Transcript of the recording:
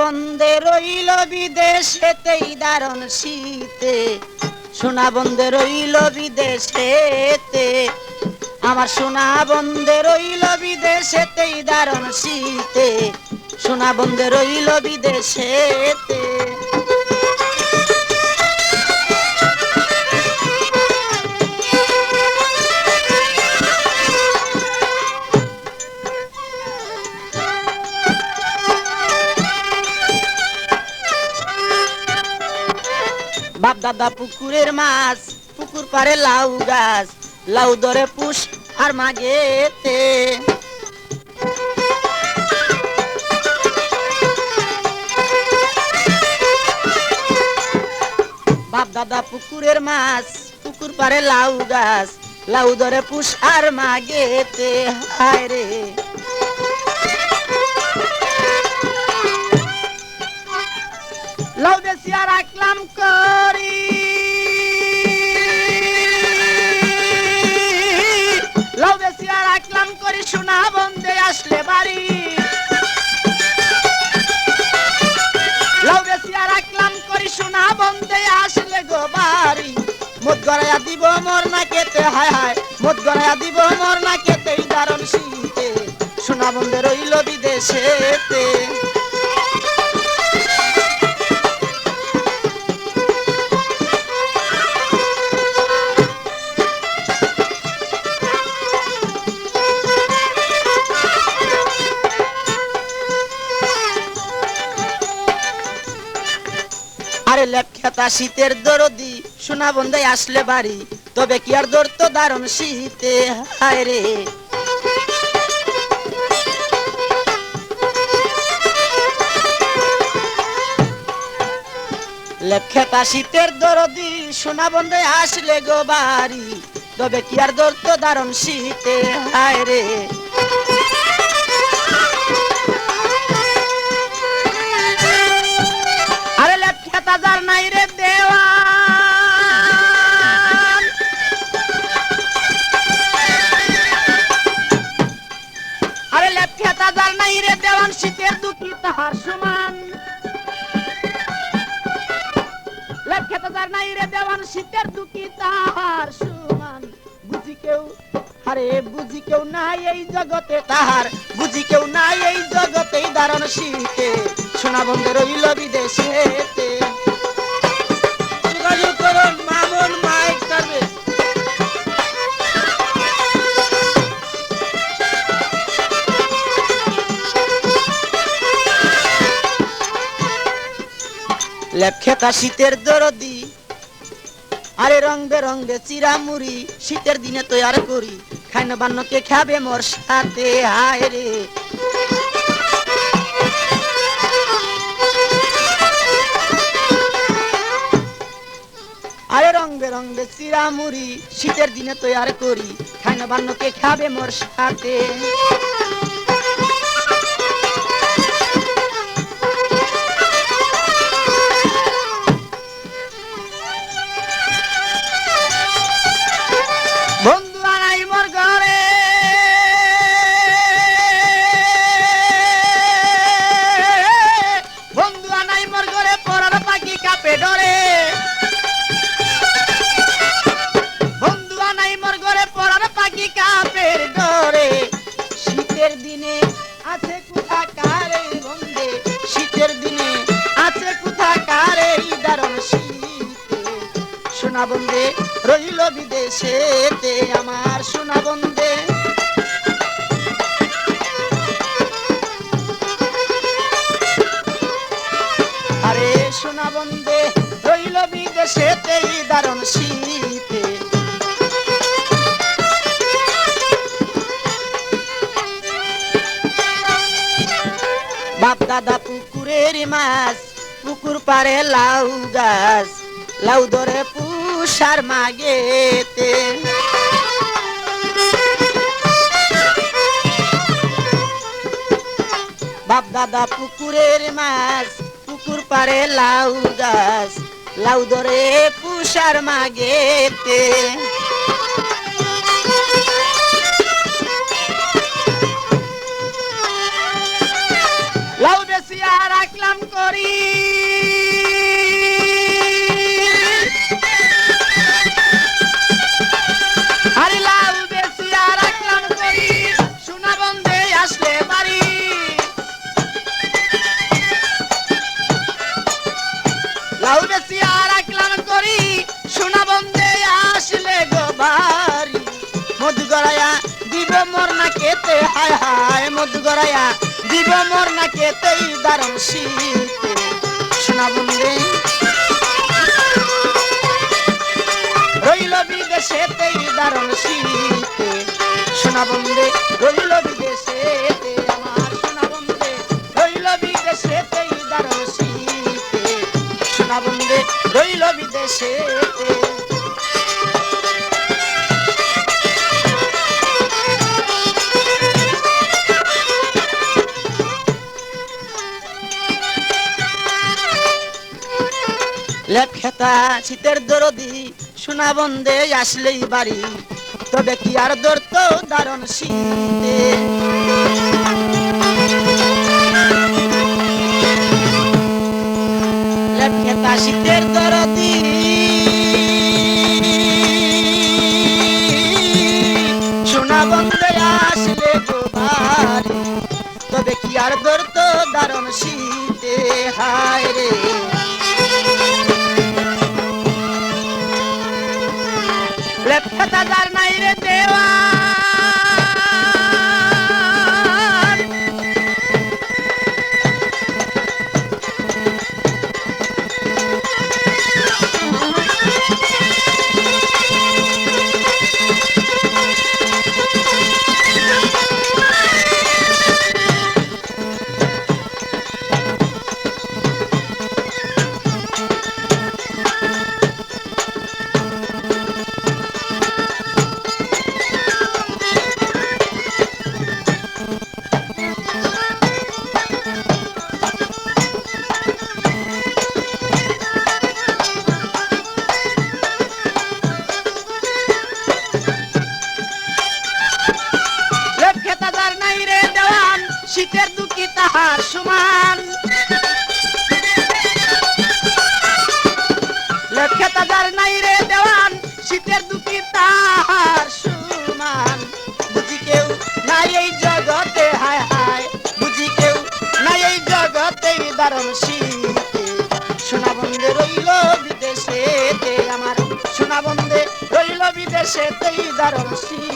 বন্ধে রইল বিদেশেতেই দারুণ শীতে, সোনা বন্ধে রইল বিদেশেতে, আমার সোনা বন্ধে রইল বিদেশেতেই দারুণ শীতে, সোনা বন্ধে রইল বিদেশেতে। বাপ দাদা পুকুরের মাছ, পুকুর পারে লাউ গাছ, লাউ ধরে পুষ আর মাগেতে। বাপ দাদা পুকুরের মাছ, পুকুর পারে লাউ গাছ, লাউ ধরে পুষ আর মাগেতে। হায় রে লাউ দেশিয়া রাখলাম করি, লাউ দেশিয়া রাখলাম করি, সোনা বন্ধে আসলে বাড়ি। লাউ দেশিয়া রাখলাম করি, সোনা বন্ধে আসলে গো বাড়ি। মদ গড়াইয়া দিব মোর না কেতে, হায় হায় মদ গড়াইয়া দিব মোর না কেতে, এই দারুণ শীতে, সোনা বন্ধে রইল বিদেশেতে। আরে লেপখেতা শীতের দরদি, সোনা বন্ধে আসলে বাড়ি, তবে কি আর দর তো দারুণ শীতে। হায় রে লেপখেতা শীতের দরদি, সোনা বন্ধে আসলে গো বাড়ি, তবে কি আর দর তো দারুণ শীতে। হায় রে আরে লেপখেতা যার নাই রে দেওয়ান, আরে লেপখেতা যার নাই রে দেওয়ান, শীতের দুঃখী তাহার সমান। লেপখেতা যার নাই রে দেওয়ান, শীতের দুঃখী তাহার সমান। বুঝি কেউ, আরে বুঝি কেউ নাই এই জগতে তাহার, বুঝি কেউ নাই এই জগতে দারুণ শীতে, সোনা বন্ধে রইল বিদেশেতে। যোগাযোগ করুন মামুন মাইক সার্ভিস। লেপখেতা শীতের দরদি, আরে রং বেরঙ্গে চিরামুড়ি, শীতের দিনে তৈয়ার করি, খাইন বান্নকে খাবে মোর সাথে। হায় রে আরে রং বেরঙ্গে চিরামুড়ি, শীতের দিনে তৈয়ার করি, খাইন বান্নকে খাবে মোর সাথে। বন্ধু আনাই মোর ঘরে, বন্ধু আনাই মোর ঘরে, পরার পাখি কাপে ডরে। বন্ধু আনাই মোর ঘরে, পরার পাখি কাপের ডরে। শীতের দিনে আছে কোথা কারে বন্ধে, শীতের দিনে আছে কোথা কারে দারুণ শীতে, সোনা বন্ধে রইল বিদেশেতে, আমার সোনা বন্ধে। আরে সোনা বন্ধে রইল বিদেশেতে, দারুণ শীতে। বাপ দাদা পুকুরের মাছ, পুকুর পারে লাউ গাছ, লাউ ধরে পুষ আর মাগেতে। বাপ দাদা পুকুরের মাছ, পুকুর পারে লাউ গাছ, লাউ ধরে পুষ আর মাগেতে। লাউ দেশিয়া রাখলাম করি আরে লাউ বেশিয়া রাখলাম করি সোনা বন্ধে আসলে বাড়ি লাউ বেশিয়া রাখলাম করি সোনা বন্ধে আসলে গো বাড়ি মধু গড়াইয়া দিব মোর না কেতে হায় হায় মধু গড়াইয়া দিব মোর না কেতেই দারুণ শীতে সোনা বন্ধে রইল বিদেশেতেই দারুণ শীতে সোনা বন্ধে রইল বিদেশেতে আমার সোনা বন্ধে রইল বিদেশেতেই দারুণ শীতে সোনা বন্ধে রইল বিদেশেতে লেপখেতা শীতের দরদি সোনা বন্ধে আসলেই বাড়ি তবে কি আর ধরত দারুণ শীতে লেপখেতা শীতের দরদি সোনা বন্ধে আসলে গো বাড়ি তবে কি আর ধরত দারুণ শীতে হায় রে লেপখেতা যার নাই রে দেওয়ান শীতের দুঃখী তাহার সমান লেপখেতা যার নাই রে দেওয়ান শীতের দুঃখী তাহার সমান বুঝি কেউ নাই এই জগতে হায় হায় বুঝি কেউ নাই এই জগতে দারুণ শীতে সোনা বন্ধে রইল বিদেশেতে আমার সোনা বন্ধে রইল বিদেশেতেই দারুণ শীতে